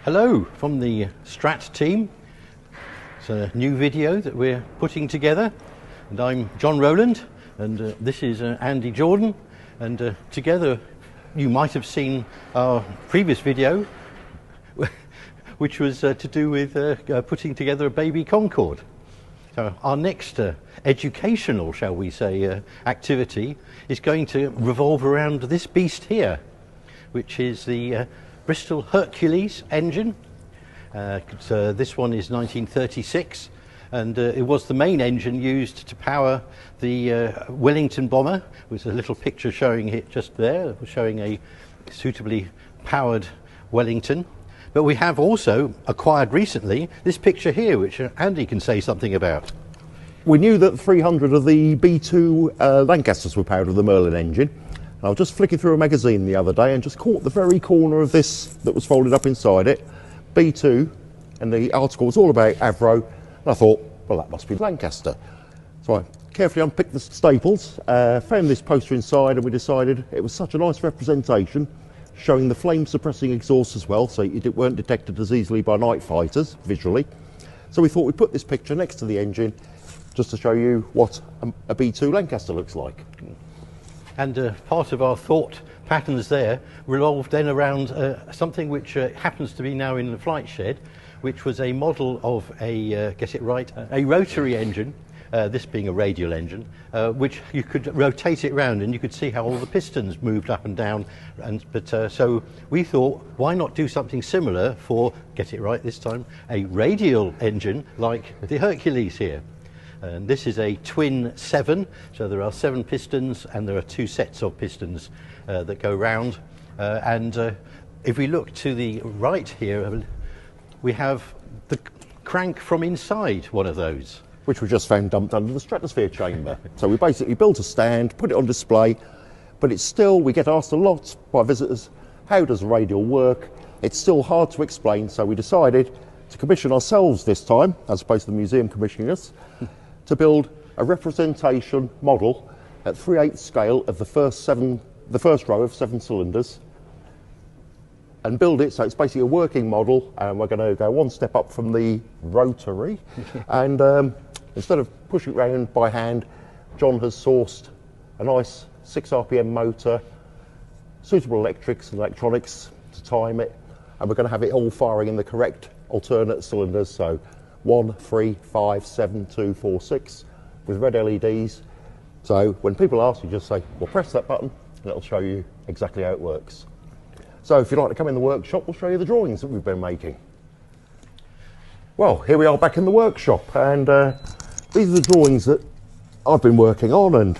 Hello from the Strat team. It's a new video that we're putting together, and I'm John Rowland, and this is Andy Jordan, and together you might have seen our previous video which was to do with putting together a baby Concorde. So our next educational, shall we say, activity is going to revolve around this beast here, which is the Bristol Hercules engine. This one is 1936, and it was the main engine used to power the Wellington bomber. There's a little picture showing it just there, showing a suitably powered Wellington. But we have also acquired recently this picture here, which Andy can say something about. We knew that 300 of the B2 Lancasters were powered with the Merlin engine. I was just flicking through a magazine the other day and just caught the very corner of this that was folded up inside it, B2, and the article was all about Avro, and I thought, well, that must be Lancaster. So I carefully unpicked the staples, found this poster inside, and we decided it was such a nice representation, showing the flame suppressing exhaust as well, so it weren't detected as easily by night fighters visually. So we thought we'd put this picture next to the engine just to show you what a B2 Lancaster looks like. And part of our thought patterns there revolved then around something which happens to be now in the flight shed, which was a model of a, get it right, a rotary engine, this being a radial engine, which you could rotate it round and you could see how all the pistons moved up and down. So we thought, why not do something similar for, get it right this time, a radial engine like the Hercules here. And this is a twin 7, so there are 7 pistons and there are 2 sets of pistons that go round. If we look to the right here, we have the crank from inside one of those. Which we just found dumped under the Stratosphere Chamber. So we basically built a stand, put it on display, but it's still, we get asked a lot by visitors, how does radial work? It's still hard to explain, so we decided to commission ourselves this time, as opposed to the museum commissioning us, to build a representation model at 3/8 scale of the first row of 7 cylinders, and build it so it's basically a working model. And we're going to go one step up from the rotary, and instead of pushing it around by hand, John has sourced a nice 6 RPM motor, suitable electrics and electronics to time it, and we're going to have it all firing in the correct alternate cylinders, so 1, 3, 5, 7, 2, 4, 6, with red LEDs. So when people ask, you just say, well, press that button and it'll show you exactly how it works. So if you'd like to come in the workshop, we'll show you the drawings that we've been making. Well, here we are back in the workshop, and these are the drawings that I've been working on and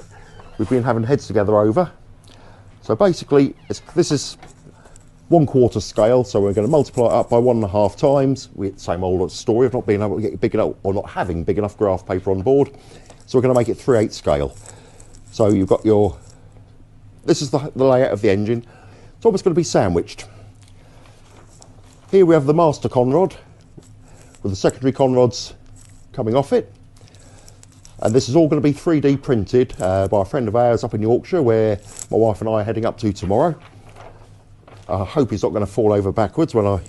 we've been having heads together over. So basically, this is 1/4 scale, so we're going to multiply it up by 1.5 times. Same old story of not being able to get big enough, or not having big enough graph paper on board. So we're going to make it 3/8 scale. So you've got your, this is the layout of the engine. It's almost going to be sandwiched. Here we have the master conrod, with the secondary conrods coming off it. And this is all going to be 3D printed by a friend of ours up in Yorkshire, where my wife and I are heading up to tomorrow. I hope he's not going to fall over backwards when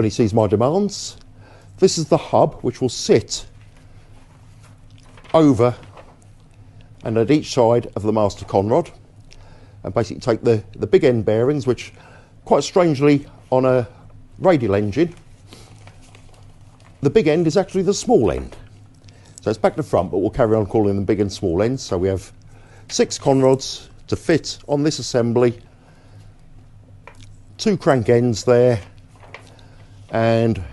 he sees my demands. This is the hub, which will sit over and at each side of the master conrod, and basically take the big end bearings, which quite strangely on a radial engine, the big end is actually the small end. So it's back to front, but we'll carry on calling them big and small ends. So we have 6 conrods to fit on this assembly, 2 crank ends there, and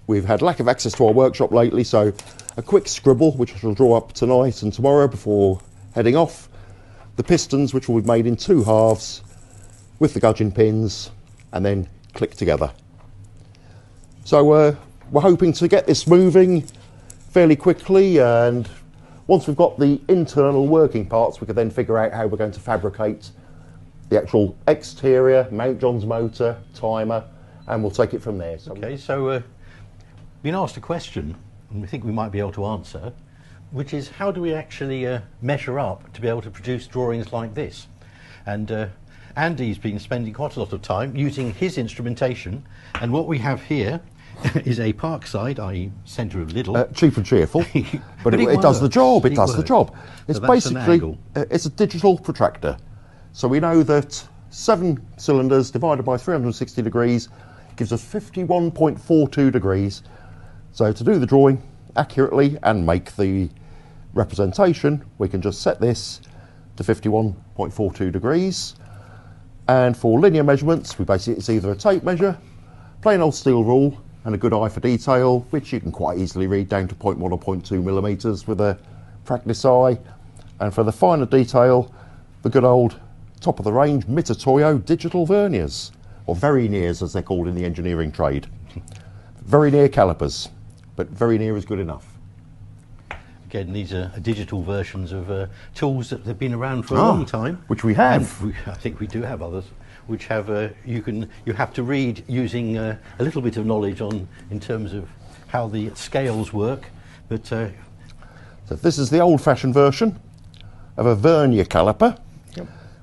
we've had lack of access to our workshop lately, so a quick scribble which I shall draw up tonight and tomorrow before heading off. The pistons, which will be made in 2 halves with the gudgeon pins and then click together. So we're hoping to get this moving fairly quickly, and once we've got the internal working parts, we can then figure out how we're going to fabricate the actual exterior, mount John's motor, timer, and we'll take it from there. Okay, so been asked a question, and we think we might be able to answer, which is how do we actually measure up to be able to produce drawings like this? And Andy's been spending quite a lot of time using his instrumentation, and what we have here is a Parkside, i.e. centre of Lidl. Cheap and cheerful, but it does the job. It does the job. It's So that's an basically angle. It's a digital protractor. So we know that 7 cylinders divided by 360 degrees gives us 51.42 degrees. So to do the drawing accurately and make the representation, we can just set this to 51.42 degrees. And for linear measurements, it's either a tape measure, plain old steel rule, and a good eye for detail, which you can quite easily read down to 0.1 or 0.2 millimetres with a practice eye. And for the finer detail, the good old top of the range Mitutoyo digital verniers, or very nears as they're called in the engineering trade. Very near calipers, but very near is good enough. Again, these are digital versions of tools that have been around for a long time. Which we have. And I think we do have others, which have you have to read using a little bit of knowledge in terms of how the scales work. But so this is the old-fashioned version of a vernier caliper,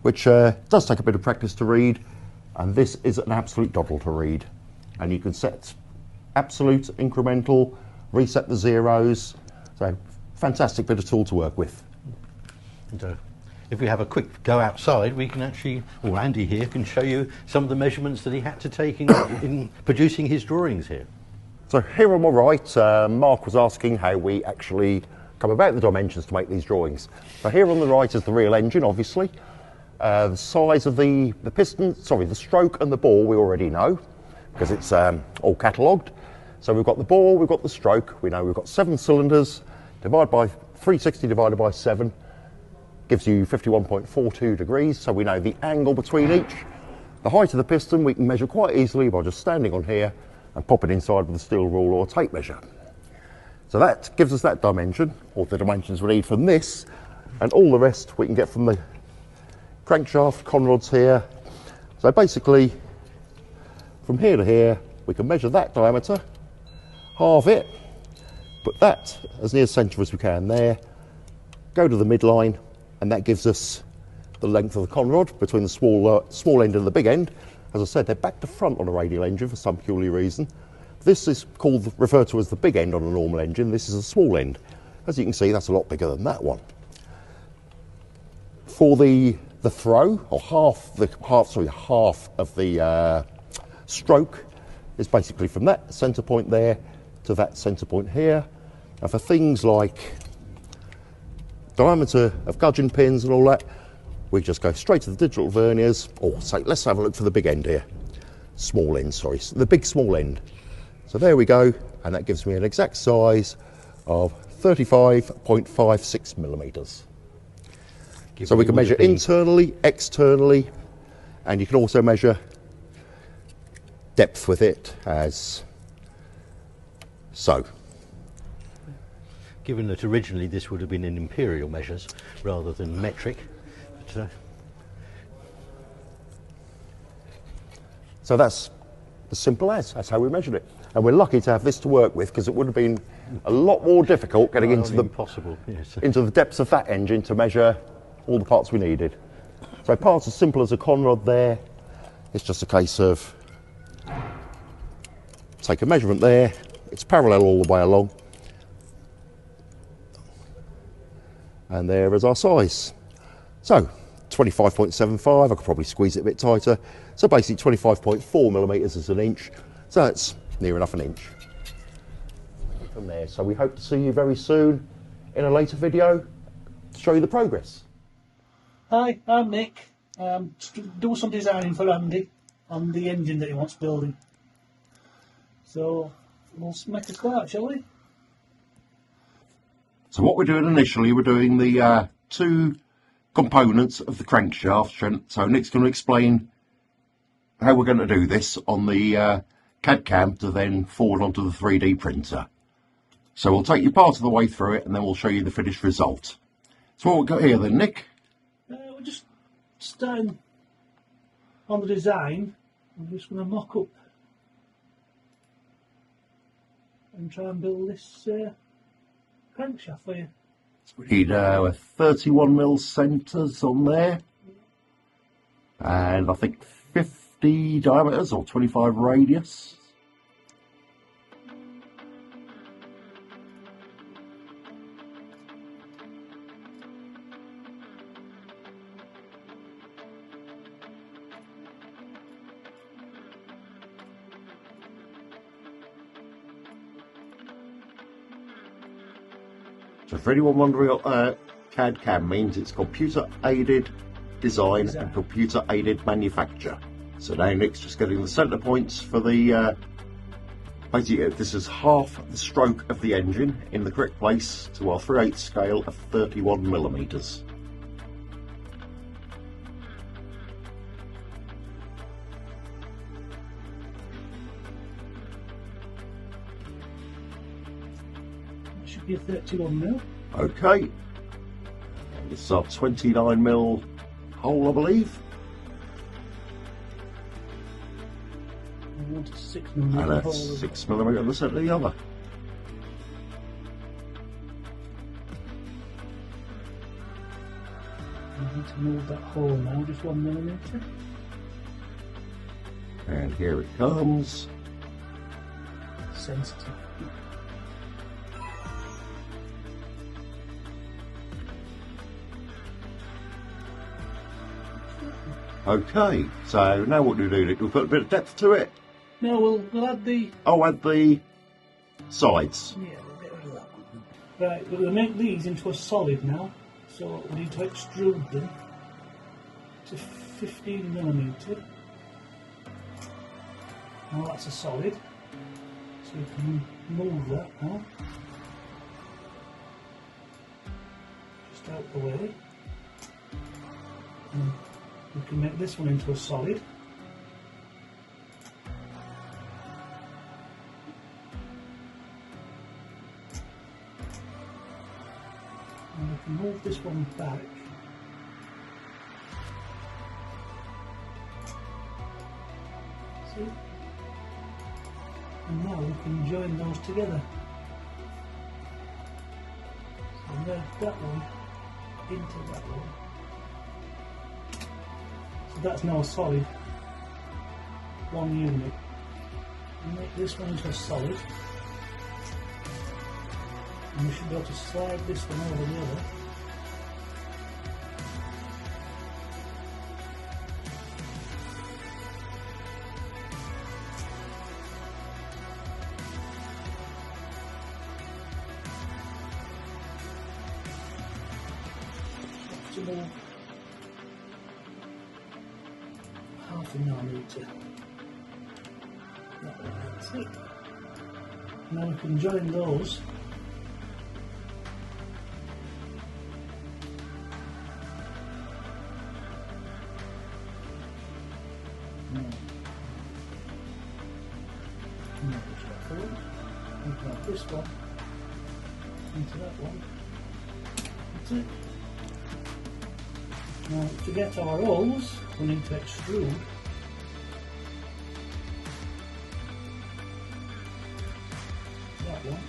which does take a bit of practice to read, and this is an absolute doddle to read. And you can set absolute, incremental, reset the zeros. So fantastic bit of tool to work with. And, if we have a quick go outside, we can actually, or Andy here can show you some of the measurements that he had to take in producing his drawings here. So here on my right, Mark was asking how we actually come about the dimensions to make these drawings. So here on the right is the real engine, obviously. The size of the piston, the stroke and the bore we already know, because it's all catalogued. So we've got the bore, we've got the stroke, we know we've got 7 cylinders, divided by 360 divided by 7, gives you 51.42 degrees, so we know the angle between each. The height of the piston we can measure quite easily by just standing on here and pop it inside with a steel rule or a tape measure. So that gives us that dimension, or the dimensions we need from this, and all the rest we can get from the crankshaft conrods here. So basically, from here to here, we can measure that diameter, halve it, put that as near centre as we can there, go to the midline, and that gives us the length of the conrod between the small end and the big end. As I said, they're back to front on a radial engine for some peculiar reason. This is referred to as the big end on a normal engine. This is a small end. As you can see, that's a lot bigger than that one. For the throw, or half of the stroke is basically from that centre point there to that centre point here. And for things like diameter of gudgeon pins and all that, we just go straight to the digital verniers, or say, let's have a look for the big end here. Small end, sorry, the big small end. So there we go, and that gives me an exact size of 35.56 millimetres. So we can measure internally, externally, and you can also measure depth with it as so. Given that originally this would have been in imperial measures rather than metric. But, so that's as simple as, that's how we measured it. And we're lucky to have this to work with, because it would have been a lot more difficult getting into the depths of that engine to measure all the parts we needed. So parts as simple as a conrod there, it's just a case of take a measurement there, it's parallel all the way along, and there is our size. So 25.75, I could probably squeeze it a bit tighter, so basically 25.4 millimetres is an inch, so that's near enough an inch from there. So we hope to see you very soon in a later video to show you the progress. Hi, I'm Nick. Do some designing for Andy on the engine that he wants building. So we'll make a start, shall we? So what we're doing initially, we're doing the 2 components of the crankshaft. So Nick's going to explain how we're going to do this on the CAD CAM to then forward onto the 3D printer. So we'll take you part of the way through it, and then we'll show you the finished result. So what we've got here then, Nick? We're just starting on the design. I'm just going to mock up and try and build this crankshaft for you. So we need 31mm centres on there. and I think 50 diameters or 25 radius. So for anyone wondering what CAD-CAM means, it's computer aided design and computer aided manufacture. So now Nick's just getting the centre points for the basically this is half the stroke of the engine in the correct place to our 3/8 scale of 31mm. Should be a 31mm. Okay, and this is our 29mm hole, I believe. I want a 6mm And a hole. 6mm on the centre of the other. I need to move that hole now, just 1mm. And here it comes. Sensitive. Okay, so now what do we do, Nick? We'll put a bit of depth to it. No, we'll add the... Oh, add the sides. Yeah, we'll get rid of that one. Right, we'll make these into a solid now. So we need to extrude them to 15mm. Now that's a solid. So we can move that now. Just out the way. And we can make this one into a solid. And we can move this one back. See? And now we can join those together. So move that one into that one. So that's now a solid, one unit. We make this one into a solid. And we should be able to slide this one over the other. Optimal half a millimetre. That's it. Now we can join those. This one into that one. That's it. Now to get our rolls, we need to extrude that one.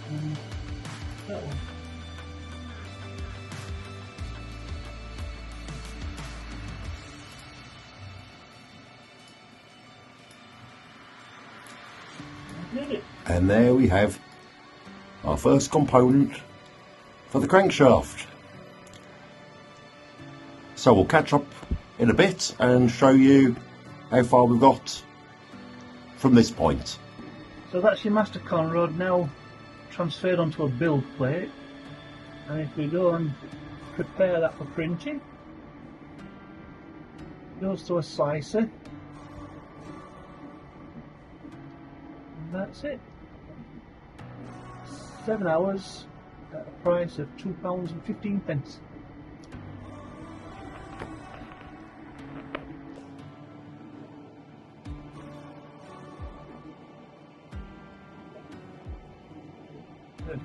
And that one. And there we have our first component for the crankshaft. So we'll catch up in a bit and show you how far we've got from this point. So that's your master con rod now transferred onto a build plate, and if we go and prepare that for printing, it goes to a slicer, and that's it. 7 hours at a price of £2.15. Good.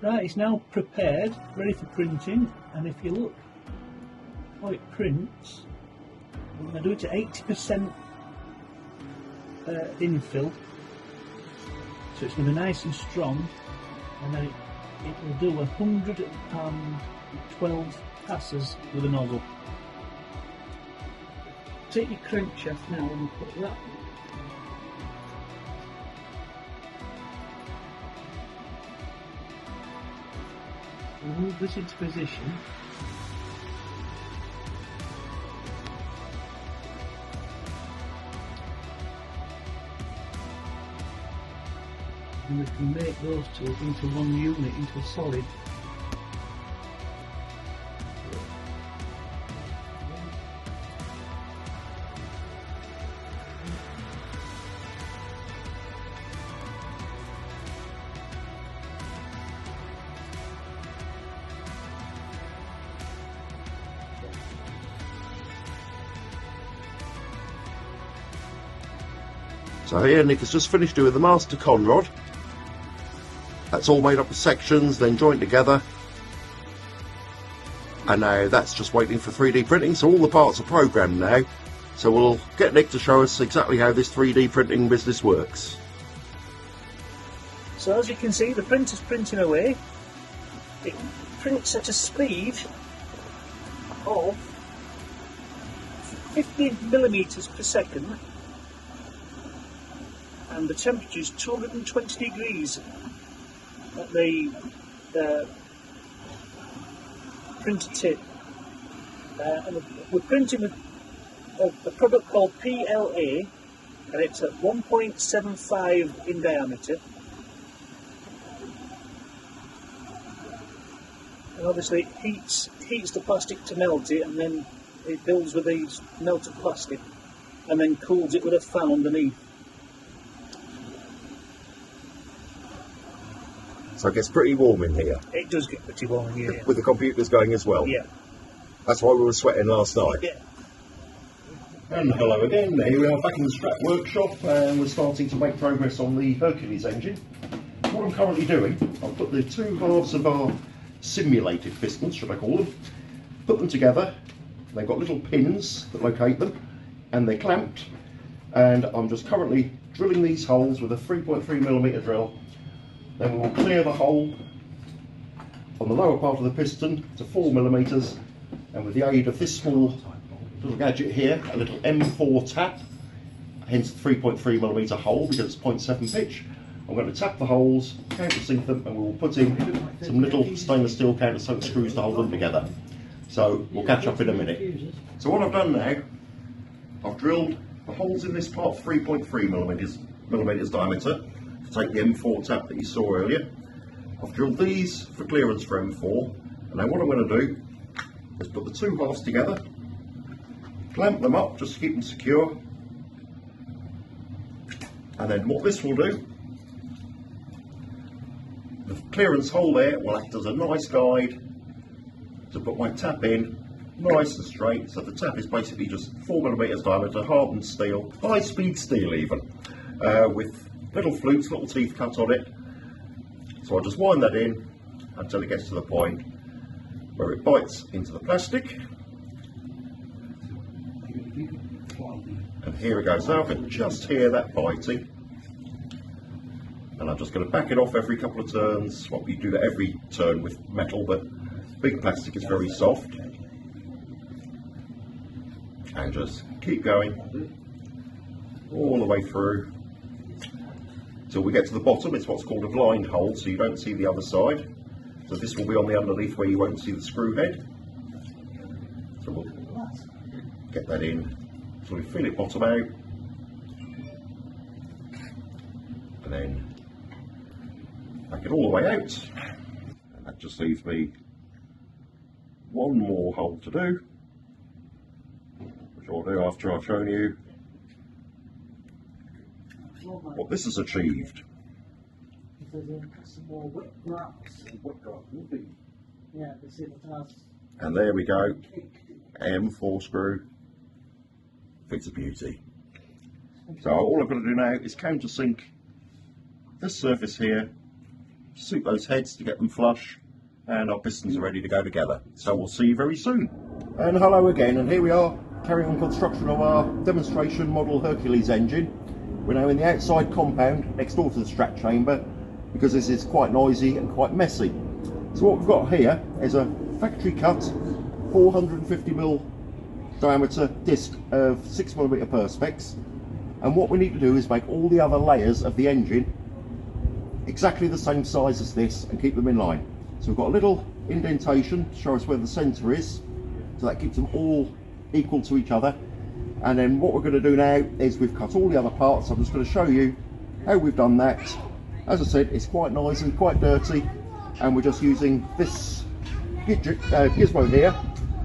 Right, it's now prepared, ready for printing, and if you look how it prints, I'm going to do it to 80% infill So it's going to be nice and strong, and then it will do 112 passes with a nozzle. Take your crankshaft now and put that. Move this into position. And we can make those two into one unit, into a solid. So here Nick has just finished doing the master conrod. That's all made up of sections, then joined together. And now that's just waiting for 3D printing, so all the parts are programmed now. So we'll get Nick to show us exactly how this 3D printing business works. So as you can see, the printer's printing away. It prints at a speed of 50 millimeters per second, and the temperature is 220 degrees at the printer tip. And we're printing with a product called PLA, and it's at 1.75 in diameter. And obviously it heats the plastic to melt it, and then it builds with these melted plastic, and then cools it with a fan underneath. So it gets pretty warm in here. It does get pretty warm in here. With the computers going as well. Yeah. That's why we were sweating last night. Yeah. And hello again, here we are back in the Strat workshop, and we're starting to make progress on the Hercules engine. What I'm currently doing, I've put the two halves of our simulated pistons, should I call them, put them together. They've got little pins that locate them, and they're clamped, and I'm just currently drilling these holes with a 3.3mm drill. Then we will clear the hole on the lower part of the piston to 4mm, and with the aid of this small little gadget here, a little M4 tap, hence the 3.3mm hole because it's 0.7 pitch, I'm going to tap the holes, countersink them, and we will put in some little stainless steel countersunk screws to hold them together. So we'll catch up in a minute. So what I've done now, I've drilled the holes in this part 3.3mm diameter. Take the M4 tap that you saw earlier. I've drilled these for clearance for M4, and now what I'm going to do is put the two halves together, clamp them up just to keep them secure, and then what this will do, the clearance hole there will act as a nice guide to put my tap in nice and straight. So the tap is basically just 4mm diameter, hardened steel, high speed steel even, with little flutes, little teeth cut on it. So I'll just wind that in until it gets to the point where it bites into the plastic. And here it goes. Now I can just hear that biting. And I'm just going to back it off every couple of turns. Well, you do that every turn with metal, but big plastic is very soft. And just keep going all the way through till we get to the bottom. It's what's called a blind hole, so you don't see the other side. So this will be on the underneath where you won't see the screw head. So we'll get that in so we feel it bottom out, and then back it all the way out. And that just leaves me one more hole to do, which I'll do after I've shown you what this has achieved. And there we go, M4 screw, fits a beauty. So all I've got to do now is countersink this surface here, suit those heads to get them flush, and our pistons are ready to go together. So we'll see you very soon. And hello again, and here we are carrying on construction of our demonstration model Hercules engine. We're now in the outside compound next door to the Strat chamber because this is quite noisy and quite messy. So what we've got here is a factory cut 450mm diameter disc of 6mm perspex, and what we need to do is make all the other layers of the engine exactly the same size as this and keep them in line. So we've got a little indentation to show us where the centre is, so that keeps them all equal to each other. And then what we're going to do now is we've cut all the other parts. I'm just going to show you how we've done that. As I said, it's quite noisy, quite dirty, and we're just using this gizmo here.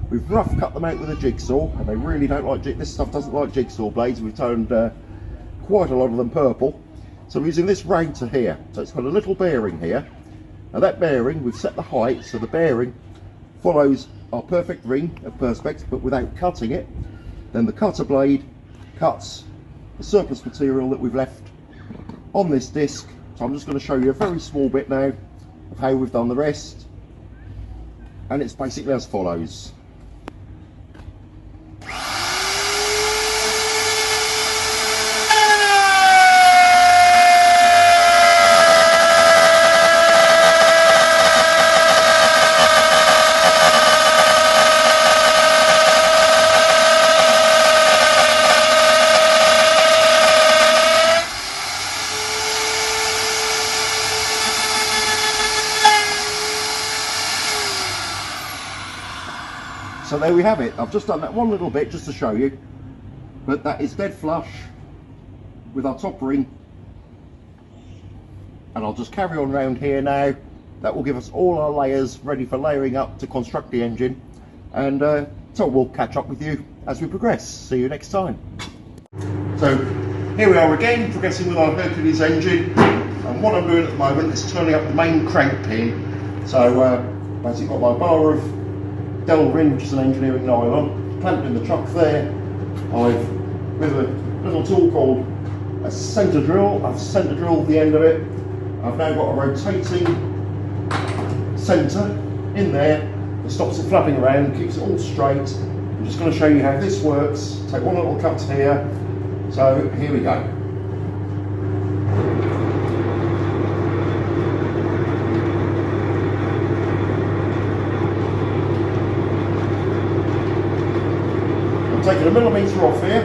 We've rough cut them out with a jigsaw, and they really don't like this stuff doesn't like jigsaw blades. We've turned quite a lot of them purple. So we're using this router here. So it's got a little bearing here. Now that bearing, we've set the height so the bearing follows our perfect ring of perspex, but without cutting it. Then the cutter blade cuts the surplus material that we've left on this disc. So I'm just going to show you a very small bit now of how we've done the rest, and it's basically as follows. So there we have it. I've just done that one little bit just to show you, but that is dead flush with our top ring, and I'll just carry on around here now. That will give us all our layers ready for layering up to construct the engine, and so we'll catch up with you as we progress. See you next time. So here we are again, progressing with our Hercules engine, and what I'm doing at the moment is turning up the main crank pin. So basically got my bar of Delrin, which is an engineering nylon, clamped in the truck there. I've, with a little tool called a centre drill, I've centre drilled the end of it. I've now got a rotating centre in there that stops it flapping around, keeps it all straight. I'm just going to show you how this works. Take one little cut here. So here we go. Taking a millimetre off here.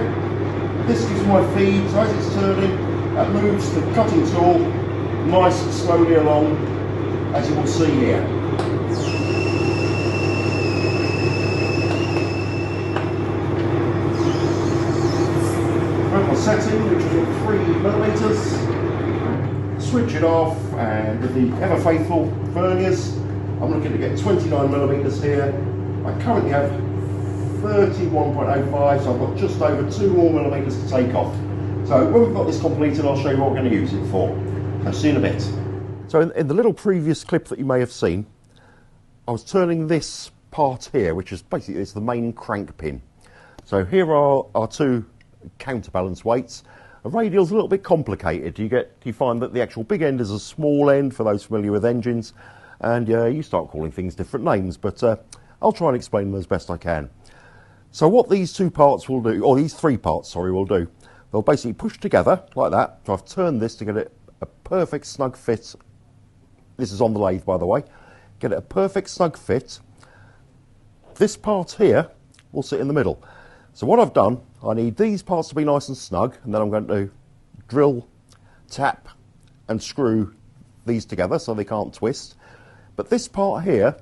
This gives my feed, so as it's turning, that moves the cutting tool nice and slowly along, as you will see here. Vertical setting, which is at 3mm. Switch it off, and with the ever faithful verniers, I'm looking to get 29mm here. I currently have 31.05, so I've got just over 2 more millimetres to take off. So when we've got this completed, I'll show you what we're going to use it for. I'll see you in a bit. So in the little previous clip that you may have seen, I was turning this part here, which is basically it's the main crank pin. So here are our 2 counterbalance weights. A radial's a little bit complicated. You find that the actual big end is a small end for those familiar with engines, and you start calling things different names, but I'll try and explain them as best I can. So what these 2 parts will do, or these 3 parts, sorry, will do, they'll basically push together like that. So I've turned this to get it a perfect snug fit. This is on the lathe, by the way. Get it a perfect snug fit. This part here will sit in the middle. So what I've done, I need these parts to be nice and snug, and then I'm going to drill, tap, and screw these together so they can't twist. But this part here,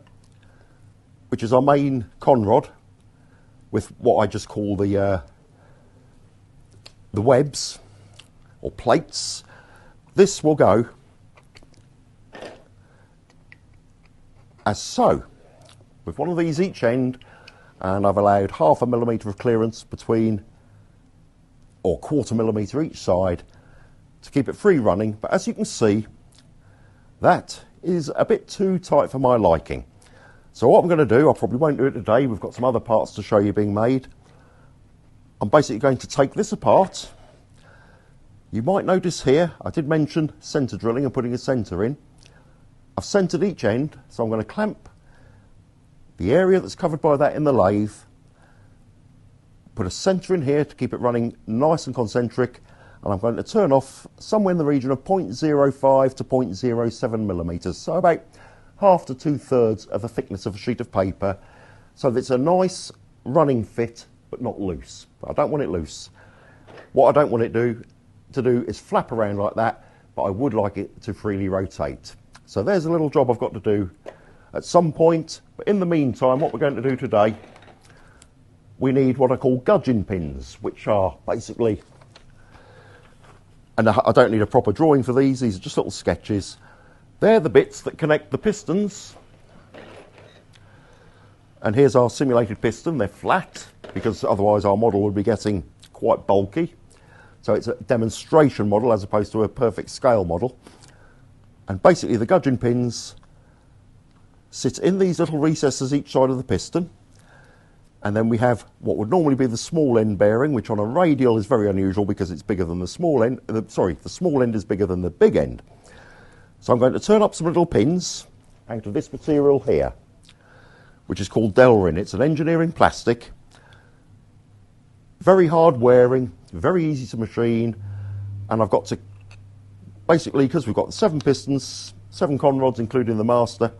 which is our main conrod, with what I just call the webs or plates, this will go as so, with one of these each end, and I've allowed 0.5 millimetre of clearance between, or 1/4 millimetre each side, to keep it free running. But as you can see, that is a bit too tight for my liking. So what I'm going to do, I probably won't do it today, we've got some other parts to show you being made. I'm basically going to take this apart. You might notice here, I did mention centre drilling and putting a centre in. I've centred each end, so I'm going to clamp the area that's covered by that in the lathe, put a centre in here to keep it running nice and concentric, and I'm going to turn off somewhere in the region of 0.05 to 0.07 millimetres, so about half to 2/3 of the thickness of a sheet of paper, so that it's a nice running fit but not loose. I don't want it loose. What I don't want it to do is flap around like that, but I would like it to freely rotate. So there's a little job I've got to do at some point, but in the meantime what we're going to do today, we need what I call gudgeon pins, which are basically, and I don't need a proper drawing for these are just little sketches. They're the bits that connect the pistons, and here's our simulated piston. They're flat because otherwise our model would be getting quite bulky, so it's a demonstration model as opposed to a perfect scale model. And basically the gudgeon pins sit in these little recesses each side of the piston, and then we have what would normally be the small end bearing, which on a radial is very unusual because it's bigger than the small end. The small end is bigger than the big end. So I'm going to turn up some little pins out of this material here, which is called Delrin. It's an engineering plastic, very hard wearing, very easy to machine, and I've got to, basically because we've got 7 pistons, 7 conrods including the master,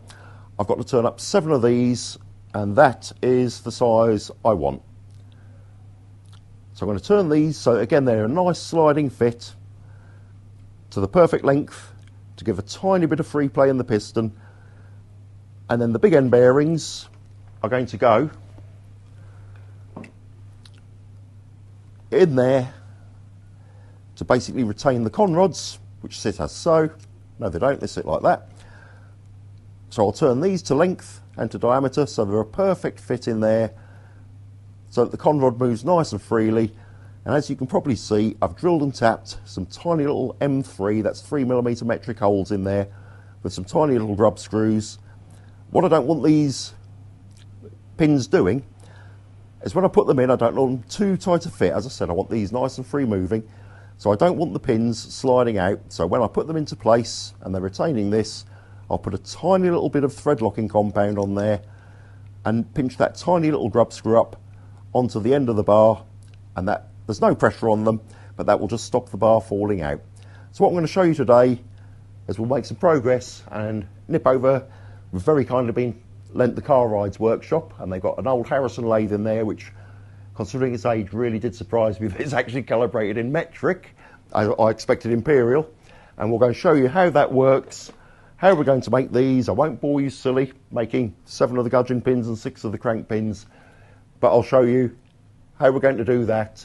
I've got to turn up 7 of these, and that is the size I want. So I'm going to turn these, so again they're a nice sliding fit to the perfect length to give a tiny bit of free play in the piston, and then the big end bearings are going to go in there to basically retain the conrods, which sit as so. No, they don't, they sit like that. So I'll turn these to length and to diameter so they're a perfect fit in there, so that the conrod moves nice and freely. And as you can probably see, I've drilled and tapped some tiny little M3, that's 3mm metric holes in there, with some tiny little grub screws. What I don't want these pins doing is when I put them in, I don't want them too tight a fit. As I said, I want these nice and free moving, so I don't want the pins sliding out. So when I put them into place and they're retaining this, I'll put a tiny little bit of thread locking compound on there and pinch that tiny little grub screw up onto the end of the bar, and that there's no pressure on them, but that will just stop the bar falling out. So what I'm going to show you today is we'll make some progress and nip over. We've very kindly been lent the Car Rides workshop, and they've got an old Harrison lathe in there, which, considering its age, really did surprise me. It's actually calibrated in metric. I expected imperial, and we're going to show you how that works, how we're going to make these. I won't bore you silly making 7 of the gudgeon pins and 6 of the crank pins, but I'll show you how we're going to do that,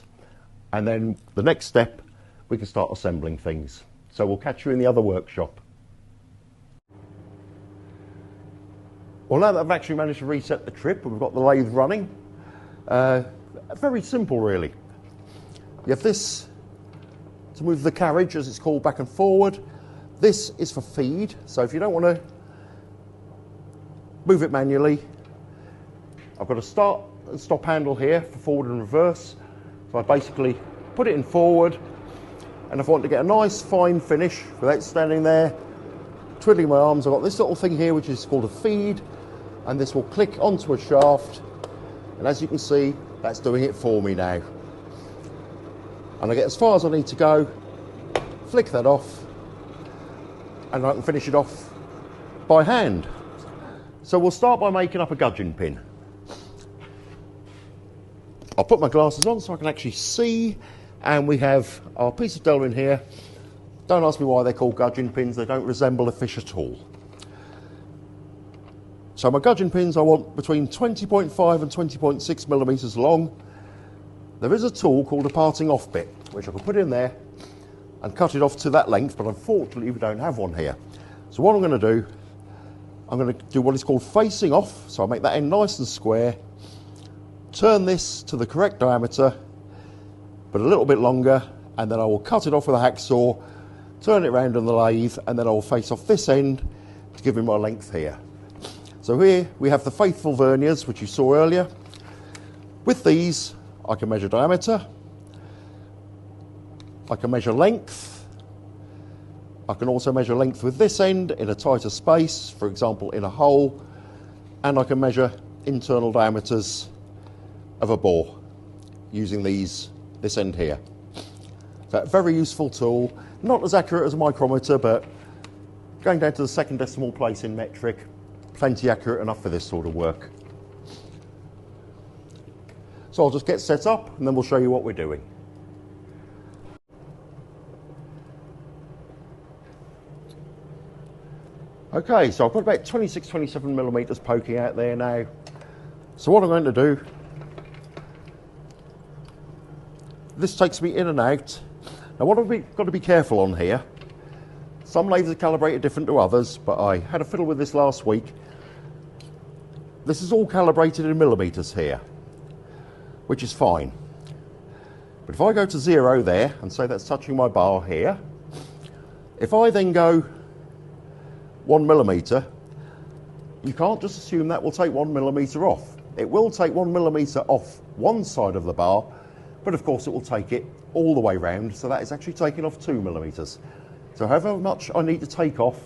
and then the next step, we can start assembling things. So we'll catch you in the other workshop. Well, now that I've actually managed to reset the trip and we've got the lathe running, very simple really. You have this to move the carriage, as it's called, back and forward. This is for feed, so if you don't want to move it manually, I've got a start and stop handle here for forward and reverse. So I basically put it in forward, and if I want to get a nice fine finish without standing there twiddling my arms, I've got this little thing here which is called a feed, and this will click onto a shaft, and as you can see, that's doing it for me now. And I get as far as I need to go, flick that off, and I can finish it off by hand. So we'll start by making up a gudgeon pin. I'll put my glasses on so I can actually see, and we have our piece of Delrin here. Don't ask me why they're called gudgeon pins, they don't resemble a fish at all. So my gudgeon pins I want between 20.5 and 20.6 millimetres long. There is a tool called a parting off bit, which I can put in there and cut it off to that length, but unfortunately we don't have one here. So what I'm going to do what is called facing off, so I'll make that end nice and square, turn this to the correct diameter, but a little bit longer, and then I will cut it off with a hacksaw, turn it round on the lathe, and then I will face off this end to give me my length here. So here we have the faithful verniers, which you saw earlier. With these, I can measure diameter, I can measure length, I can also measure length with this end in a tighter space, for example in a hole, and I can measure internal diameters of a bore using this end here. So So a very useful tool, not as accurate as a micrometer, but going down to the second decimal place in metric, plenty accurate enough for this sort of work. So I'll just get set up and then we'll show you what we're doing. Okay, so I've got about 26, 27 millimeters poking out there now. So what I'm going to do, this takes me in and out. Now what I've got to be careful on here, some lathes are calibrated different to others, but I had a fiddle with this last week. This is all calibrated in millimeters here, which is fine. But if I go to 0 there and say that's touching my bar here, if I then go 1 millimeter, you can't just assume that will take 1 millimeter off. It will take 1 millimeter off one side of the bar, but of course it will take it all the way round, so that is actually taking off 2 millimeters. So however much I need to take off,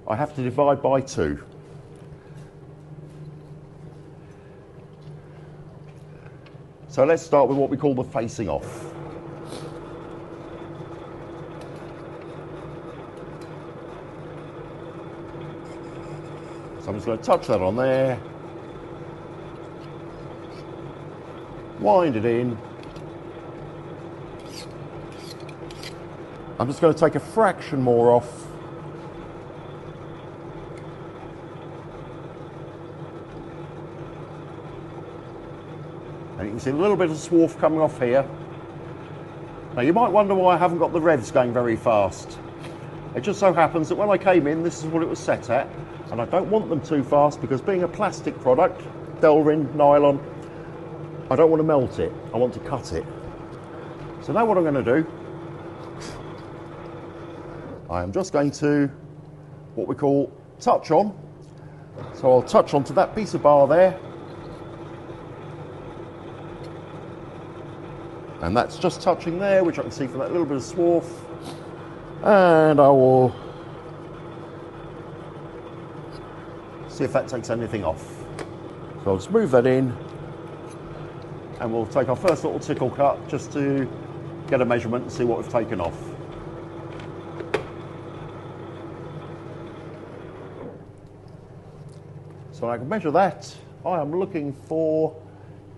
I have to divide by 2. So let's start with what we call the facing off. So I'm just going to touch that on there, wind it in. I'm just going to take a fraction more off. And you can see a little bit of swarf coming off here. Now you might wonder why I haven't got the revs going very fast. It just so happens that when I came in, this is what it was set at, and I don't want them too fast because being a plastic product, Delrin, nylon, I don't want to melt it, I want to cut it. So now what I'm going to do, I am just going to, what we call, touch on. So I'll touch onto that piece of bar there. And that's just touching there, which I can see from that little bit of swarf. And I will see if that takes anything off. So I'll just move that in. And we'll take our first little tickle cut just to get a measurement and see what we've taken off. So I can measure that. I am looking for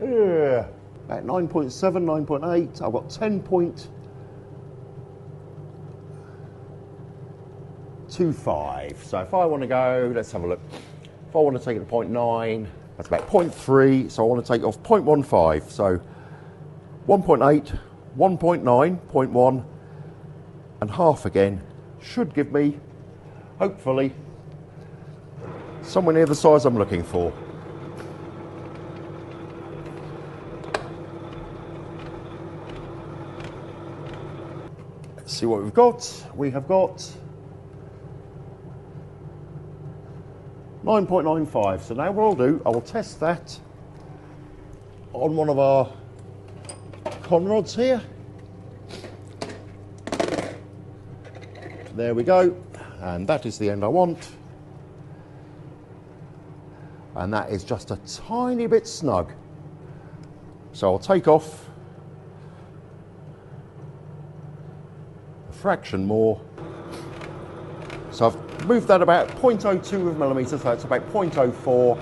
about 9.7, 9.8. I've got 10.25. So if I want to go, let's have a look. If I want to take it to 0.9, that's about 0.3. So I want to take off 0.15. So 1.8, 1.9, 0.1, and half again should give me, hopefully, somewhere near the size I'm looking for. Let's see what we've got. We have got 9.95. So now what I'll do, I will test that on one of our con rods here. There we go. And that is the end I want. And that is just a tiny bit snug. So I'll take off a fraction more. So I've moved that about 0.02 of millimetres, so that's about 0.04.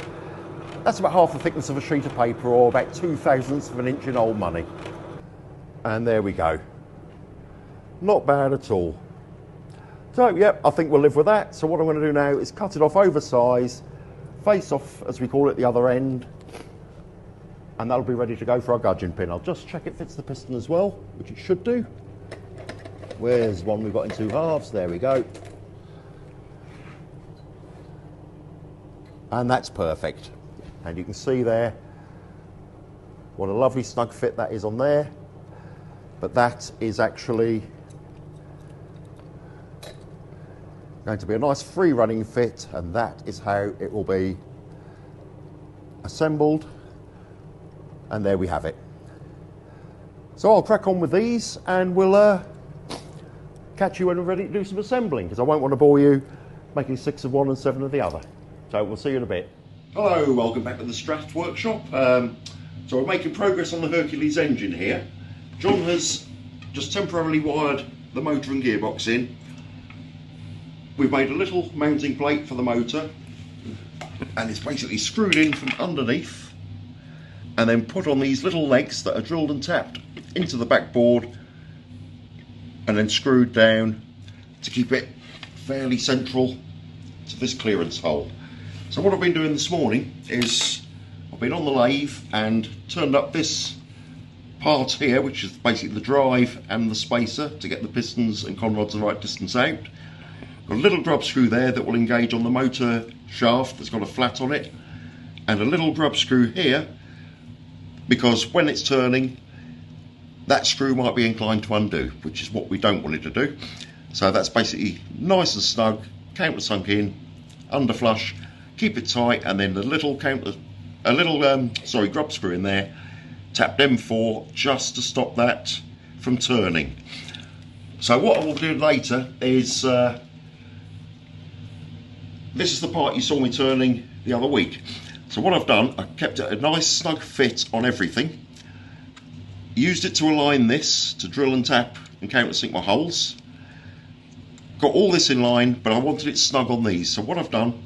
That's about half the thickness of a sheet of paper, or about 2/1000ths of an inch in old money. And there we go. Not bad at all. So, yep, I think we'll live with that. So what I'm going to do now is cut it off oversize, face off, as we call it, the other end, and that'll be ready to go for our gudgeon pin. I'll just check it fits the piston as well, which it should do. Where's one we've got in 2 halves? There we go. And that's perfect. And you can see there what a lovely snug fit that is on there. But that is actually going to be a nice free running fit, and that is how it will be assembled. And there we have it. So I'll crack on with these and we'll catch you when we're ready to do some assembling, because I won't want to bore you making 6 of one and 7 of the other. So we'll see you in a bit. Hello, welcome back to the Strat workshop. So we're making progress on the Hercules engine here. John has just temporarily wired the motor and gearbox in. We've made a little mounting plate for the motor, and it's basically screwed in from underneath and then put on these little legs that are drilled and tapped into the backboard and then screwed down to keep it fairly central to this clearance hole. So what I've been doing this morning is I've been on the lathe and turned up this part here, which is basically the drive and the spacer to get the pistons and conrods the right distance out. Got a little grub screw there that will engage on the motor shaft that's got a flat on it, and a little grub screw here because when it's turning that screw might be inclined to undo, which is what we don't want it to do. So that's basically nice and snug, countersunk in, under flush, keep it tight, and then the little grub screw in there, tapped M4 just to stop that from turning. So what I will do later is this is the part you saw me turning the other week. So what I've done, I kept it a nice snug fit on everything, used it to align this to drill and tap and countersink my holes. Got all this in line, but I wanted it snug on these. So what I've done,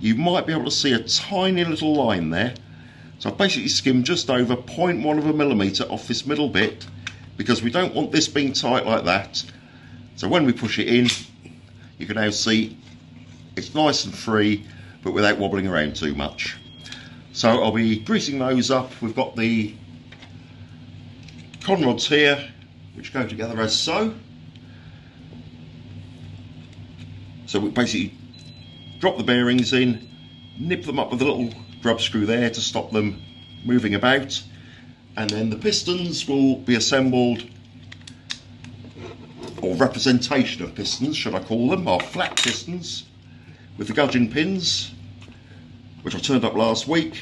you might be able to see a tiny little line there. So I've basically skimmed just over 0.1 of a millimetre off this middle bit because we don't want this being tight like that. So when we push it in, you can now see it's nice and free, but without wobbling around too much. So I'll be greasing those up. We've got the conrods here, which go together as so. So we basically drop the bearings in, nip them up with a little grub screw there to stop them moving about, and then the pistons will be assembled, or representation of pistons should I call them, are flat pistons with the gudgeon pins, which I turned up last week.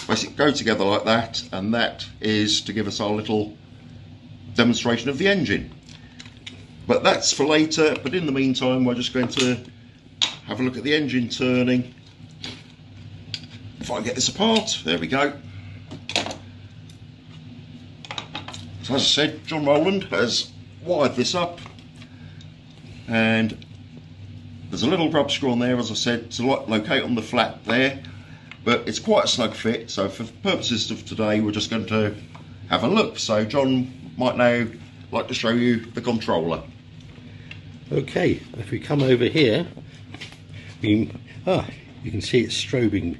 Basically go together like that, and that is to give us our little demonstration of the engine. But that's for later, but in the meantime we're just going to have a look at the engine turning. If I can get this apart, there we go. So as I said, John Rowland has wired this up, and there's a little grub screw on there, as I said, to locate on the flat there, but it's quite a snug fit. So for purposes of today we're just going to have a look. So John might now like to show you the controller. Okay, if we come over here, you can see it's strobing,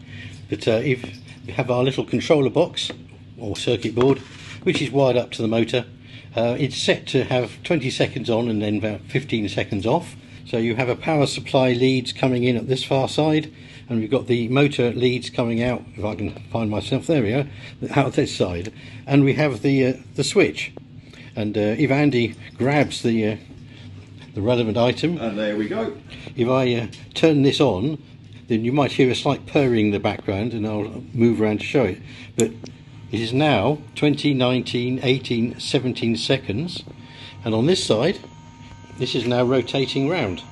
but if we have our little controller box or circuit board, which is wired up to the motor, it's set to have 20 seconds on and then about 15 seconds off. So you have a power supply leads coming in at this far side, and we've got the motor leads coming out, if I can find myself, there we go, out this side, and we have the switch. And if Andy grabs the relevant item, and there we go. If I turn this on, then you might hear a slight purring in the background, and I'll move around to show it. But it is now 20, 19, 18, 17 seconds, and on this side this is now rotating round.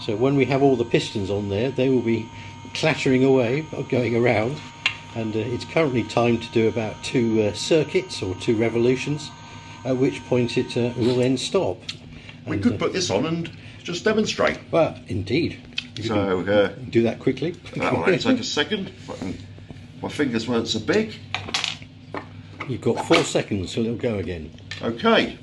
So when we have all the pistons on there, they will be clattering away, going around, and it's currently timed to do about 2 circuits or 2 revolutions, at which point it will then stop. We could put this on and just demonstrate. Well, indeed. So do that quickly. That will only take a second. My fingers weren't so big. You've got 4 seconds, so it'll go again. Okay.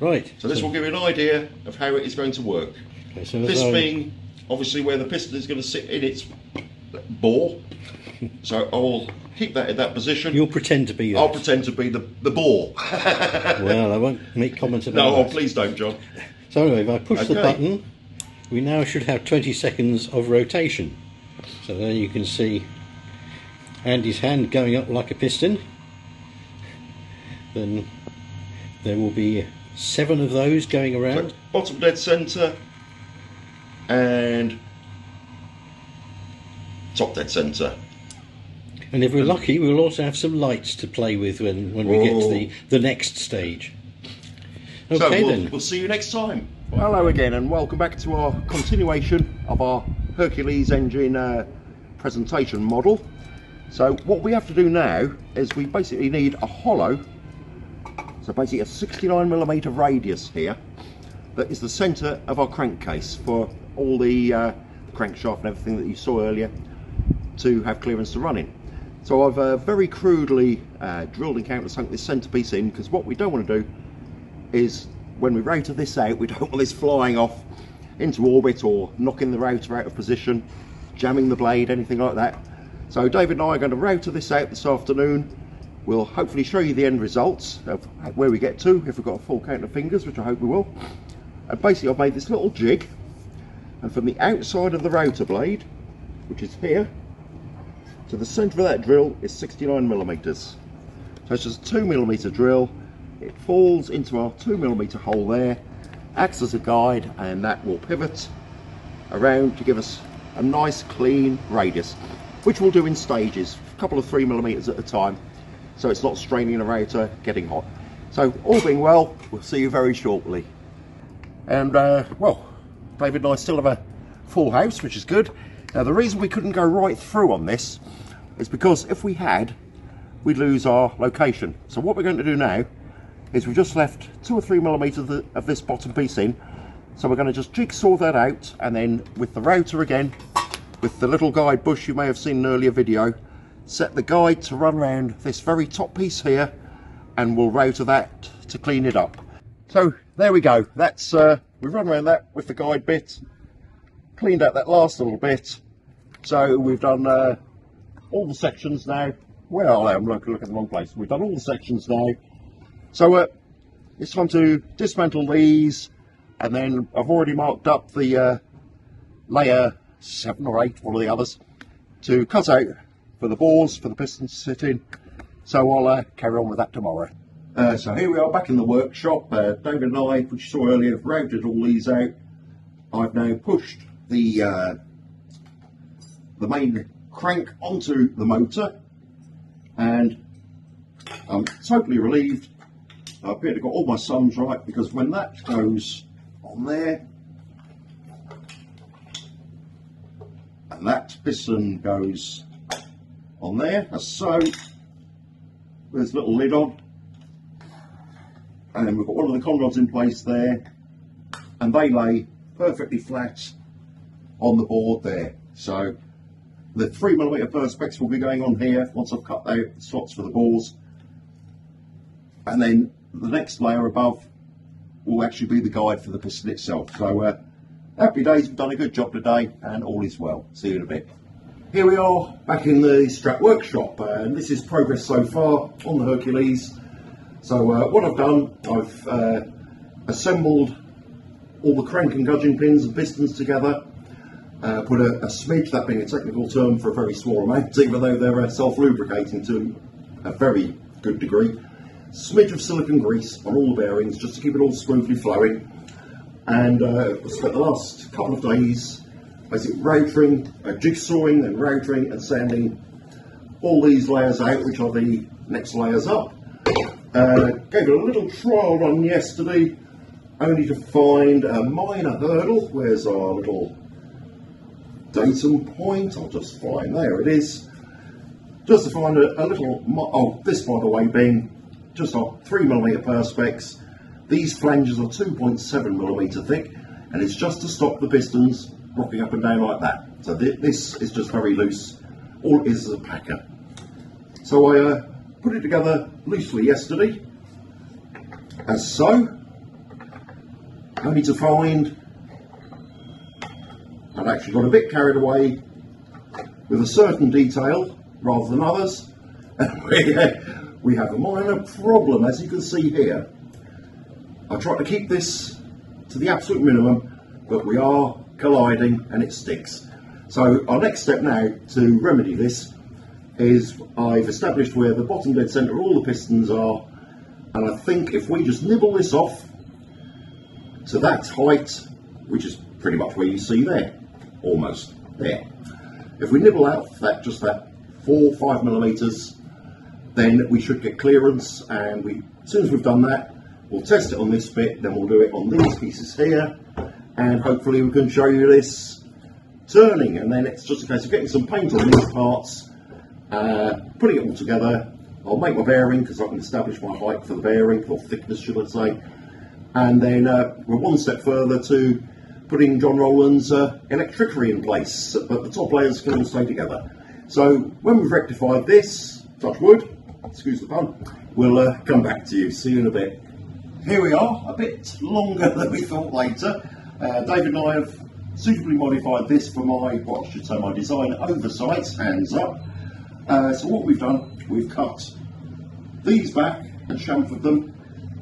Right. So this will give you an idea of how it is going to work. Okay, so this being obviously where the piston is going to sit in its bore. So I'll keep that in that position. You'll pretend to be that. I'll pretend to be the bore. Well, I won't make comments about that. No, please don't, John. So anyway, if I push the button, we now should have 20 seconds of rotation. So there you can see Andy's hand going up like a piston. Then there will be 7 of those going around. So bottom dead centre and top dead centre. And if we're lucky, we'll also have some lights to play with when we get to the next stage. Okay, so then. We'll see you next time. Hello again, and welcome back to our continuation of our Hercules engine presentation model. So what we have to do now is we basically need a hollow So basically a 69mm radius here that is the centre of our crankcase for all the crankshaft and everything that you saw earlier to have clearance to run in. So I've very crudely drilled and countersunk this centrepiece in, because what we don't want to do is, when we router this out, we don't want this flying off into orbit or knocking the router out of position, jamming the blade, anything like that. So David and I are going to router this out this afternoon. We'll hopefully show you the end results of where we get to, if we've got a full count of fingers, which I hope we will. And basically I've made this little jig, and from the outside of the router blade, which is here, to the centre of that drill is 69mm. So it's just a 2mm drill. It falls into our 2mm hole there, acts as a guide, and that will pivot around to give us a nice clean radius, which we'll do in stages, a couple of 3mm at a time, so it's not straining the router, getting hot. So all being well, we'll see you very shortly. And well, David and I still have a full house, which is good. Now the reason we couldn't go right through on this is because if we had, we'd lose our location. So what we're going to do now is we've just left 2 or 3mm of this bottom piece in. So we're going to just jigsaw that out, and then with the router again, with the little guide bush you may have seen in an earlier video, set the guide to run around this very top piece here, and we'll router that to clean it up. So there we go. That's we've run around that with the guide bit, cleaned out that last little bit. So we've done all the sections now. Well, I'm looking at the wrong place. We've done all the sections now. So it's time to dismantle these, and then I've already marked up the layer 7 or 8, one of the others, to cut out for the bores for the pistons to sit in. So I'll carry on with that tomorrow. So here we are back in the workshop. David and I, which you saw earlier, have routed all these out. I've now pushed the main crank onto the motor, and I'm totally relieved. I appear to have got all my sums right, because when that goes on there, and that piston goes on there, as so, there's a little lid on, and then we've got one of the con rods in place there, and they lay perfectly flat on the board there. So the 3mm perspex will be going on here once I've cut out the slots for the bores, and then the next layer above will actually be the guide for the piston itself. So happy days, we've done a good job today, and all is well. See you in a bit. Here we are back in the Strat workshop, and this is progress so far on the Hercules. So what I've done, I've assembled all the crank and gudgeon pins and pistons together, put a smidge, that being a technical term for a very small amount, even though they're self-lubricating to a very good degree, smidge of silicone grease on all the bearings just to keep it all smoothly flowing. And I spent the last couple of days basically routering, jigsawing and routering and sanding all these layers out, which are the next layers up. Gave it a little trial run yesterday, only to find a minor hurdle. Where's our little datum point? I'll just find, there it is. Just to find a little, oh, this by the way being just our 3mm perspex. These flanges are 2.7mm thick, and it's just to stop the pistons rocking up and down like that. So this is just very loose. All it is a packer. So I put it together loosely yesterday, as so. Only to find I've actually got a bit carried away with a certain detail rather than others. We have a minor problem, as you can see here. I try to keep this to the absolute minimum, but we are colliding and it sticks. So our next step now to remedy this is I've established where the bottom dead centre of all the pistons are, and I think if we just nibble this off to that height, which is pretty much where you see there, almost there. If we nibble out that, just that 4-5mm, then we should get clearance, and as soon as we've done that, we'll test it on this bit, then we'll do it on these pieces here, and hopefully we can show you this turning, and then it's just a case of getting some paint on these parts, putting it all together, I'll make my bearing because I can establish my height for the bearing, or thickness should I say, and then we're one step further to putting John Rowland's electricery in place, but the top layers can all stay together. So when we've rectified this, touch wood, excuse the pun, we'll come back to you. See you in a bit. Here we are, a bit longer than we thought later. David and I have suitably modified this for my, what I should say, my design oversight, hands up. So what we've done, we've cut these back and chamfered them,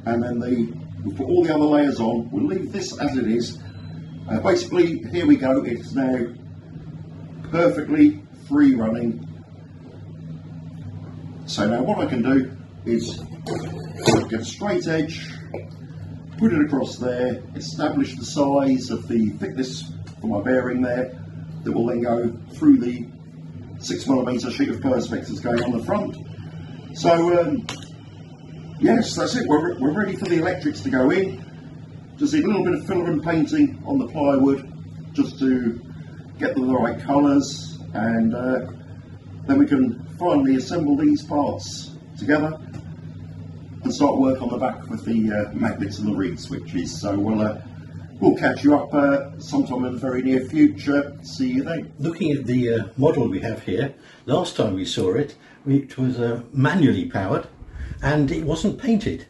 and then we'll put all the other layers on. We'll leave this as it is. Basically, here we go, it's now perfectly free running. So now what I can do is get a straight edge, put it across there, establish the size of the thickness for my bearing there, that will then go through the 6mm sheet of perspex that's going on the front. So yes, that's it, we're ready for the electrics to go in. Just need a little bit of filler and painting on the plywood just to get them the right colours, and then we can finally assemble these parts together and start work on the back with the magnets and the reed switches. So we'll catch you up sometime in the very near future. See you then. Looking at the model we have here, last time we saw it, it was manually powered and it wasn't painted,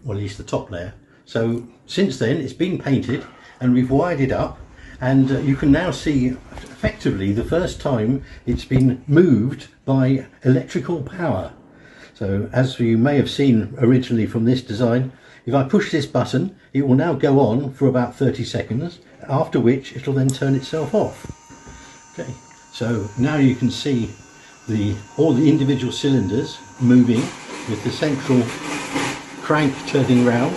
well, at least the top layer. So since then it's been painted and we've wired it up, and you can now see effectively the first time it's been moved by electrical power. So as you may have seen originally from this design, if I push this button, it will now go on for about 30 seconds, after which it'll then turn itself off. Okay, so now you can see all the individual cylinders moving with the central crank turning round.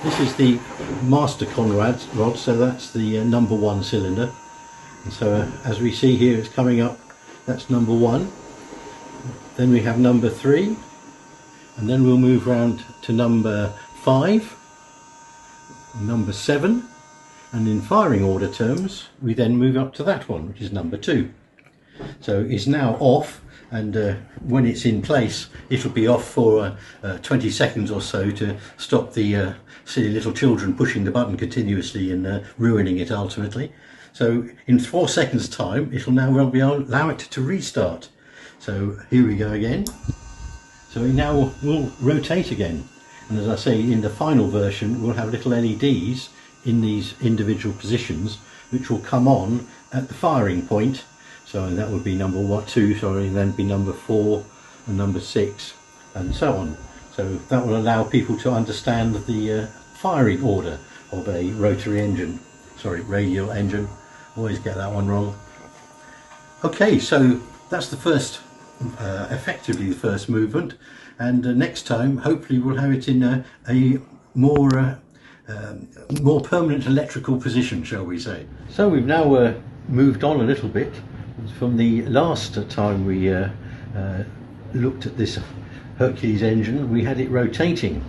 This is the master conrod, so that's the number 1 cylinder. And so as we see here, it's coming up, that's number 1. Then we have number 3, and then we'll move round to number 5, number 7, and in firing order terms, we then move up to that one, which is number 2. So it's now off, and when it's in place, it'll be off for 20 seconds or so to stop the silly little children pushing the button continuously and ruining it ultimately. So in 4 seconds time, it'll now allow it to restart. So here we go again. So it now will rotate again, and as I say, in the final version we'll have little LEDs in these individual positions which will come on at the firing point. So that would be number 2, sorry, and then be number 4 and number 6 and so on. So that will allow people to understand the firing order of a rotary engine, sorry, radial engine, always get that one wrong. Okay, so that's the first, effectively the first movement, and next time hopefully we'll have it in a more permanent electrical position, shall we say. So we've now moved on a little bit from the last time we looked at this Hercules engine. We had it rotating.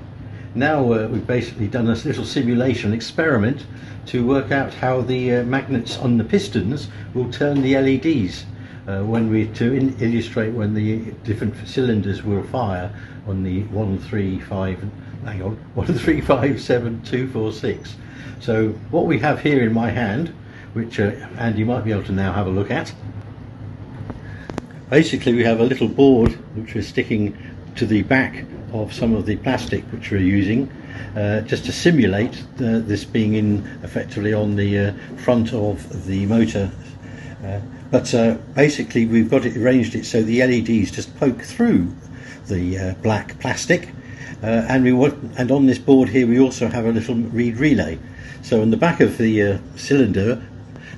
Now we've basically done a little simulation experiment to work out how the magnets on the pistons will turn the LEDs illustrate when the different cylinders will fire on the 1, 3, 5, hang on, 1, 3, 5, 7, 2, 4, 6. So what we have here in my hand, which Andy might be able to now have a look at. Basically we have a little board which we're sticking to the back of some of the plastic which we're using, just to simulate this being effectively on the front of the motor. But basically we've got it arranged so the LEDs just poke through the black plastic, and on this board here we also have a little reed relay. So on the back of the cylinder,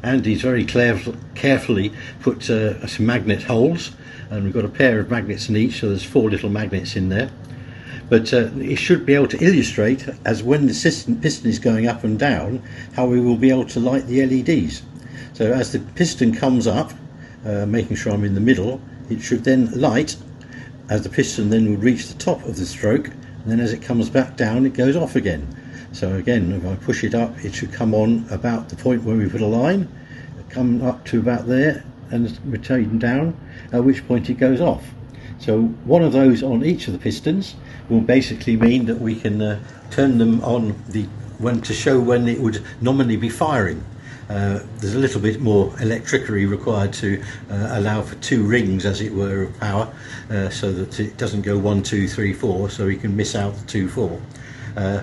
Andy's very carefully put some magnet holes, and we've got a pair of magnets in each, so there's 4 little magnets in there. But it should be able to illustrate, as when the piston is going up and down, how we will be able to light the LEDs. So as the piston comes up, making sure I'm in the middle, it should then light as the piston then would reach the top of the stroke, and then as it comes back down it goes off again. So again, if I push it up, it should come on about the point where we put a line, come up to about there and return down, at which point it goes off. So one of those on each of the pistons will basically mean that we can turn them on to show when it would nominally be firing. There's a little bit more electricity required to allow for 2 rings, as it were, of power, so that it doesn't go 1, 2, 3, 4, so we can miss out the 2, 4.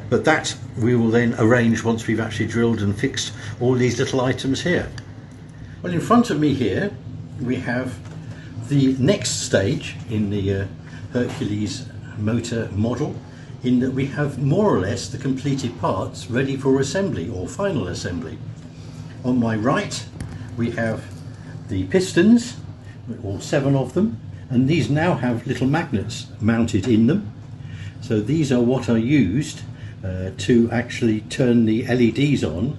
But that we will then arrange once we've actually drilled and fixed all these little items here. Well, in front of me here we have the next stage in the Hercules motor model, in that we have more or less the completed parts ready for assembly or final assembly. On my right we have the pistons, all 7 of them, and these now have little magnets mounted in them. So these are what are used to actually turn the LEDs on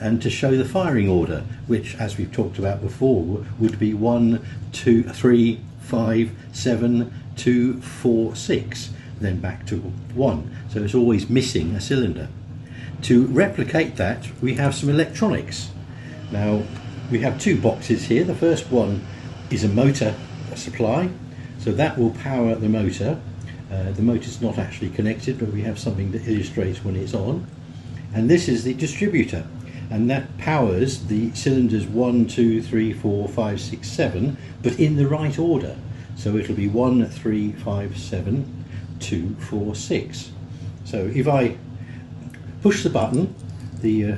and to show the firing order, which, as we've talked about before, would be 1, 2, 3, 5, 7, 2, 4, 6, then back to 1. So it's always missing a cylinder. To replicate that, we have some electronics. Now, we have 2 boxes here. The first one is a motor supply, so that will power the motor. The motor's not actually connected, but we have something that illustrates when it's on. And this is the distributor, and that powers the cylinders 1, 2, 3, 4, 5, 6, 7, but in the right order. So it'll be 1, 3, 5, 7, 2, 4, 6. So if I push the button, the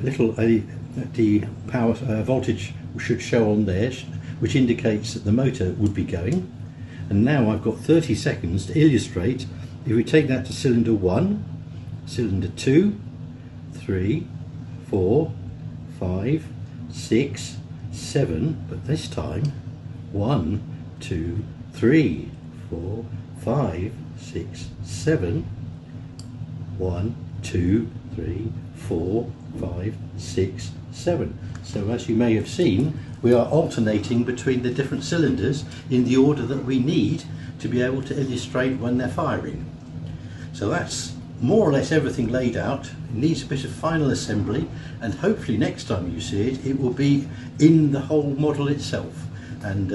the power voltage should show on there, which indicates that the motor would be going. And now I've got 30 seconds to illustrate. If we take that to cylinder 1, cylinder 2, 3, 4, 5, 6, 7, but this time 1, 2, 3, 4, 5, 6, 7, 1, 2, 3, 4, 5, 6, 7. So as you may have seen, we are alternating between the different cylinders in the order that we need to be able to illustrate when they're firing. So that's more or less everything laid out. It needs a bit of final assembly, and hopefully next time you see it, it will be in the whole model itself. And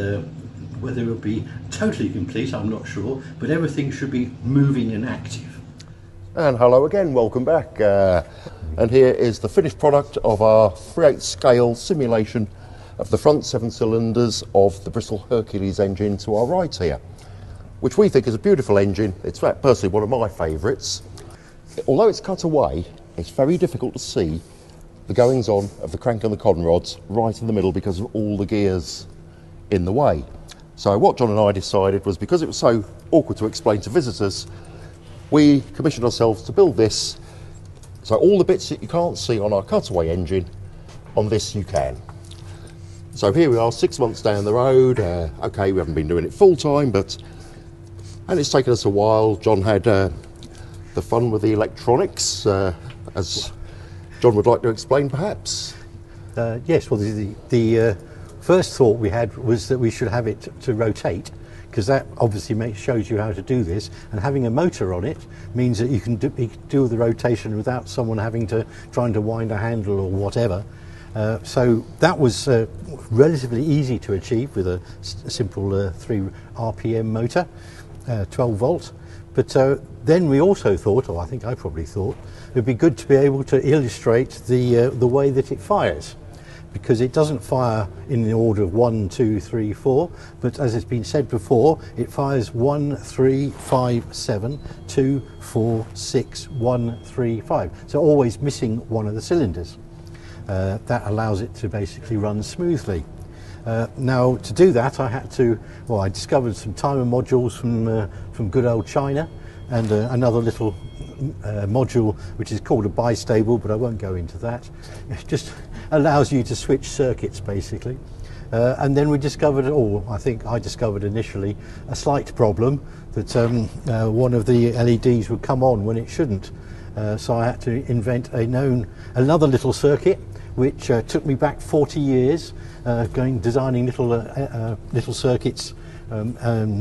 whether it will be totally complete, I'm not sure, but everything should be moving and active. And hello again, welcome back. And here is the finished product of our 3/8 scale simulation of the front 7 cylinders of the Bristol Hercules engine to our right here, which we think is a beautiful engine. It's personally one of my favourites. Although it's cut away, it's very difficult to see the goings on of the crank and the cotton rods right in the middle because of all the gears in the way. So what John and I decided was, because it was so awkward to explain to visitors, we commissioned ourselves to build this, so all the bits that you can't see on our cutaway engine, on this you can. So here we are, 6 months down the road. Okay, we haven't been doing it full time, and it's taken us a while. John had the fun with the electronics, as John would like to explain perhaps. Yes, well the first thought we had was that we should have it to rotate, because that obviously shows you how to do this, and having a motor on it means that you can do the rotation without someone having to trying to wind a handle or whatever. So that was relatively easy to achieve with a simple 3 RPM motor, 12 volt. But then we also thought, or I think I probably thought, it would be good to be able to illustrate the way that it fires, because it doesn't fire in the order of 1, 2, 3, 4, but as it's been said before, it fires 1, 3, 5, 7, 2, 4, 6, 1, 3, 5. So always missing one of the cylinders. That allows it to basically run smoothly. Now, to do that, I discovered some timer modules from good old China, and another little module which is called a bistable, but I won't go into that. It just allows you to switch circuits basically. And then we discovered, or I think I discovered initially, a slight problem that one of the LEDs would come on when it shouldn't. So I had to invent another little circuit, which took me back 40 years, designing little circuits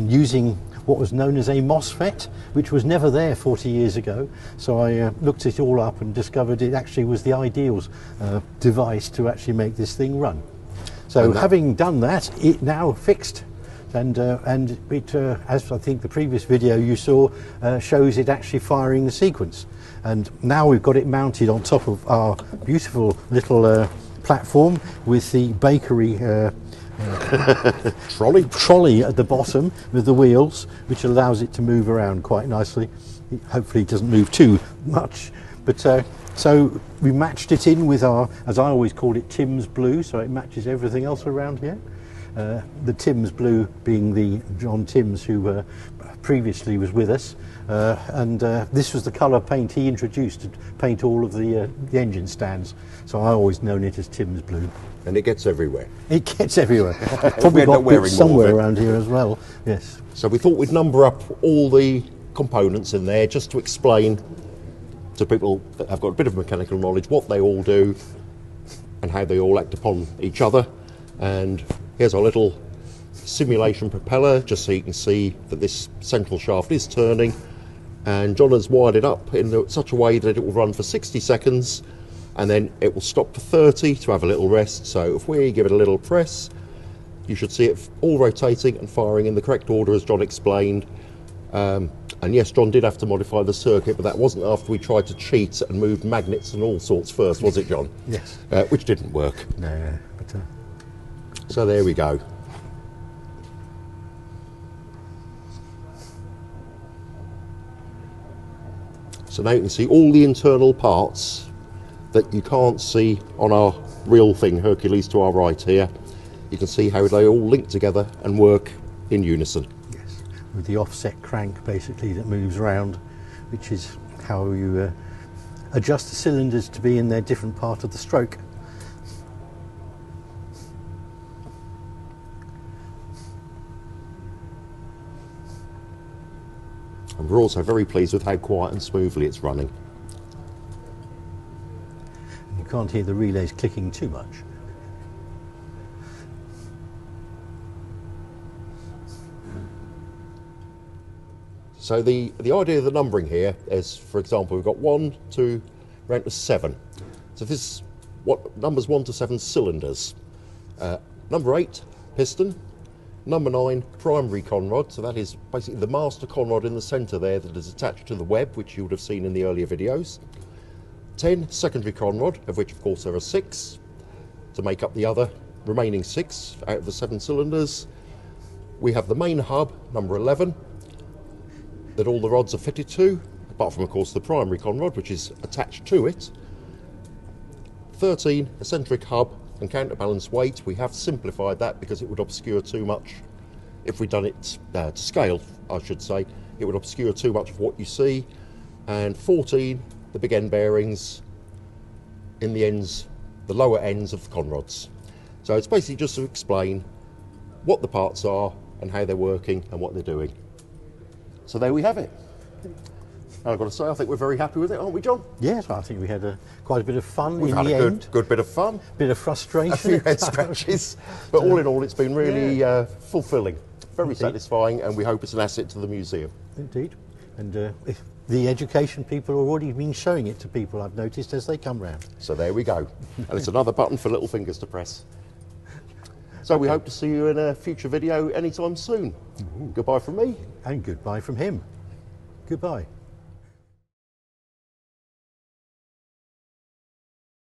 using what was known as a MOSFET, which was never there 40 years ago. So I looked it all up and discovered it actually was the ideal device to actually make this thing run. So having done that, it now fixed. and it, as I think the previous video you saw, shows it actually firing the sequence. And now we've got it mounted on top of our beautiful little platform with the bakery trolley at the bottom with the wheels, which allows it to move around quite nicely. Hopefully it doesn't move too much, but so we matched it in with our, as I always call it, Tim's blue, so it matches everything else around here. The Tim's blue being the John Timms who previously was with us, and this was the colour paint he introduced to paint all of the engine stands, so I always known it as Tim's blue. And it gets everywhere. It gets everywhere. Probably got bits somewhere around here as well, yes. So we thought we'd number up all the components in there just to explain to people that have got a bit of mechanical knowledge what they all do and how they all act upon each other. And here's our little simulation propeller, just so you can see that this central shaft is turning, and John has wired it up in such a way that it will run for 60 seconds and then it will stop for 30 to have a little rest. So if we give it a little press, you should see it all rotating and firing in the correct order as John explained. And yes, John did have to modify the circuit, but that wasn't after we tried to cheat and moved magnets and all sorts first, was it, John? Yes. Which didn't work. No, but so there we go. So now you can see all the internal parts that you can't see on our real thing, Hercules, to our right here. You can see how they all link together and work in unison. Yes, with the offset crank basically that moves around, which is how you adjust the cylinders to be in their different part of the stroke. And we're also very pleased with how quiet and smoothly it's running. You can't hear the relays clicking too much. So the idea of the numbering here is, for example, we've got 1, 2, round to 7. So this is what numbers 1 to 7 cylinders. Number 8, piston. Number 9, primary conrod. So that is basically the master conrod in the centre there that is attached to the web, which you would have seen in the earlier videos. 10, secondary conrod, of which of course there are 6 to make up the other remaining 6 out of the 7 cylinders. We have the main hub, number 11, that all the rods are fitted to, apart from of course the primary conrod, which is attached to it. 13, eccentric hub and counterbalance weight. We have simplified that because it would obscure too much. If we'd done it to scale, I should say, it would obscure too much of what you see. And 14, the big end bearings in the ends, the lower ends of the conrods. So it's basically just to explain what the parts are and how they're working and what they're doing. So there we have it. And I've got to say, I think we're very happy with it, aren't we, John? Yes, I think we had quite a bit of fun We've in had the a end. good bit of fun. Bit of frustration. A few head scratches. But all in all, it's been really fulfilling, very satisfying, and we hope it's an asset to the museum. Indeed. And if the education people have already been showing it to people, I've noticed, as they come round. So there we go. And it's another button for little fingers to press. So we hope to see you in a future video anytime soon. Goodbye from me. And goodbye from him. Goodbye.